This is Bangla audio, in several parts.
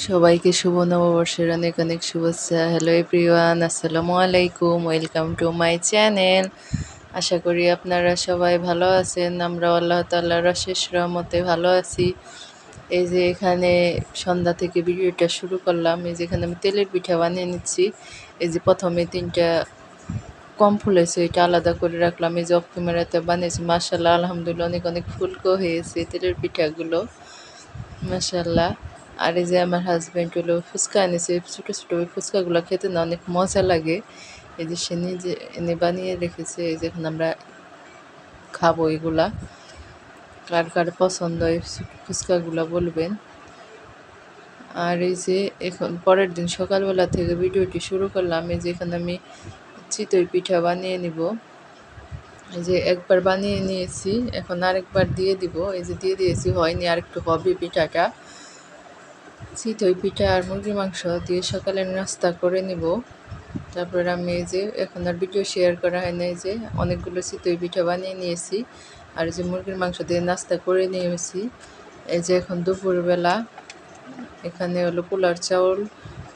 সবাইকে শুভ নববর্ষের অনেক অনেক শুভেচ্ছা। হ্যালো এভরিওয়ান, আসসালামু আলাইকুম, ওয়েলকাম টু মাই চ্যানেল। আশা করি আপনারা সবাই ভালো আছেন। আমরা আল্লাহ তাআলার অশেষ রহমতে ভালো আছি। এই যে এখানে সন্ধ্যা থেকে ভিডিওটা শুরু করলাম। এই যে এখানে আমি তেলের পিঠা বানিয়ে নিচ্ছি। এই যে প্রথমে 3টা কম ফুলেছে, এটা আলাদা করে রাখলাম। এই যে অফ ক্যামেরাতে বানিয়েছি, মাশাআল্লাহ আলহামদুলিল্লাহ অনেক অনেক ফুলকো হয়েছে তেলের পিঠাগুলো, মাশাআল্লাহ। আর এই যে আমার হাজব্যান্ড হলো ফুচকা এনেছে, ছোটো ছোটো ওই ফুচকাগুলো খেতে না অনেক মজা লাগে। এই যে সে নিজে এনে বানিয়ে রেখেছে। এই যে এখন আমরা খাবো এগুলা। কার কার পছন্দ এই ফুচকাগুলো বলবেন। আর এই যে এখন পরের দিন সকালবেলা থেকে ভিডিওটি শুরু করলাম। এই যে এখানে আমি চিতই পিঠা বানিয়ে নিব। এই যে একবার বানিয়ে নিয়েছি, এখন আরেকবার দিয়ে দিব। এই যে দিয়ে দিয়েছি, হয়নি, আর একটু হবে পিঠাটা। চিতই পিঠা আর মুরগির মাংস দিয়ে সকালের নাস্তা করে নিব। তারপর আমি এই যে এখন আর ভিডিও শেয়ার করা হয় না। এই যে অনেকগুলো চিতই পিঠা বানিয়ে নিয়েছি আর এই যে মুরগির মাংস দিয়ে নাস্তা করে নিয়েছি। এই যে এখন দুপুরবেলা এখানে হলো পোলার চাউল,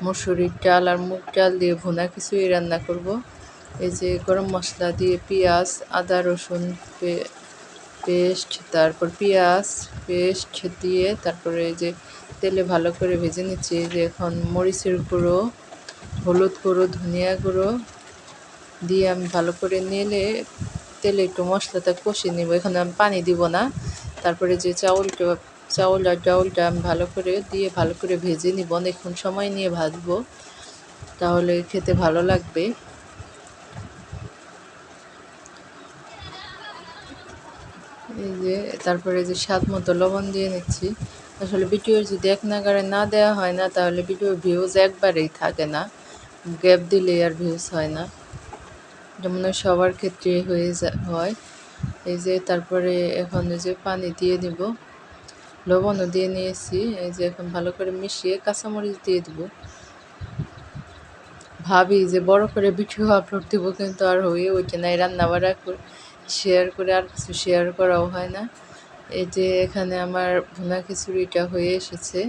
মসুরির ডাল আর মুগ ডাল দিয়ে ভুনা খিচুড়ি রান্না করব। এই যে গরম মশলা দিয়ে পেঁয়াজ, আদা রসুন পেস্ট, তারপর পেঁয়াজ পেস্ট দিয়ে তারপরে এই যে তেলে ভালো করে ভেজে নিচ্ছি। এই যে এখন মরিচের গুঁড়ো, হলুদ গুঁড়ো, ধনিয়া গুঁড়ো দিয়ে আমি ভালো করে নেড়ে তেলে একটু মশলাটা কষিয়ে নেব। এখানে আমি পানি দিব না। তারপরে যে চাউল আর ডাউলটা আমি ভালো করে দিয়ে ভালো করে ভেজে নিব, অনেকক্ষণ সময় নিয়ে ভাজবো, তাহলে খেতে ভালো লাগবে। এই যে তারপরে যে স্বাদ মতো লবণ দিয়ে নিচ্ছি। আসলে ভিডিওর যদি এক নাগাড়ে না দেওয়া হয় না, তাহলে ভিডিওর ভিউজ একবারেই থাকে না, গ্যাপ দিলে আর ভিউজ হয় না, যেমন সবার ক্ষেত্রে হয়। এই যে তারপরে এখন এই যে পানি দিয়ে দিব, লবণও দিয়ে নিয়েছি। এই যে এখন ভালো করে মিশিয়ে কাঁচামরিচ দিয়ে দিব। ভাবি যে বড় করে ভিডিও আপলোড দিব, কিন্তু আর হয়ে ওঠে না। এই রান্না বাড়া শেয়ার করে আর কিছু শেয়ার করাও হয় না। এই যে এখানে আমার ভুনা খিচুড়িটা হয়ে এসেছে,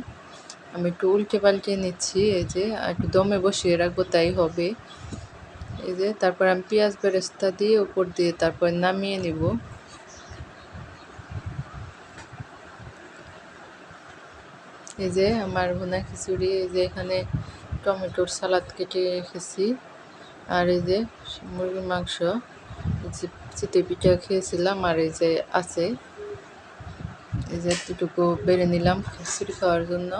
আমি একটু উল্টে পাল্টে নিচ্ছি। এই যে আর একটু দমে বসিয়ে রাখবো, তাই হবে। এই যে তারপর আমি পেঁয়াজ বেরেস্তা দিয়ে উপর দিয়ে তারপর নামিয়ে নিব। এই যে আমার ভুনা খিচুড়ি। এই যে এখানে টমেটোর সালাদ কেটে রেখেছি আর এই যে মুরগির মাংস, যে চিতই পিঠা খেয়েছিলাম আর এই যে আছে। এই যে এতটুকু বেড়ে নিলাম খিচুড়ি খাওয়ার জন্য।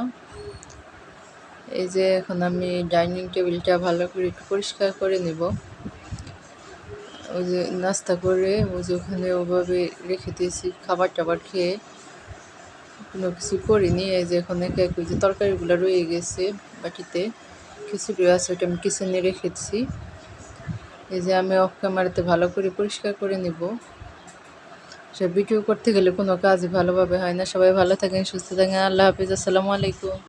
এই যে এখন আমি ডাইনিং টেবিলটা ভালো করে একটু পরিষ্কার করে নিব। ওই যে নাস্তা করে ওই যে ওখানে ওভাবে রেখে দিয়েছি, খাবার টাবার খেয়ে কোনো কিছু করিনি। এই যে এখন একে এক যে তরকারিগুলো রয়ে গেছে বাটিতে, খিচুড়ি আছে, ওটা আমি কিচেনে রেখেছি। এই যে আমি অফ ক্যামেরাতে ভালো করে পরিষ্কার করে নিব। সে ভিডিও করতে গেলে কোনো কাজই ভালোভাবে হয় না। সবাই ভালো থাকেন, সুস্থ থাকেন। আল্লাহ হাফিজ, আসসালামু আলাইকুম।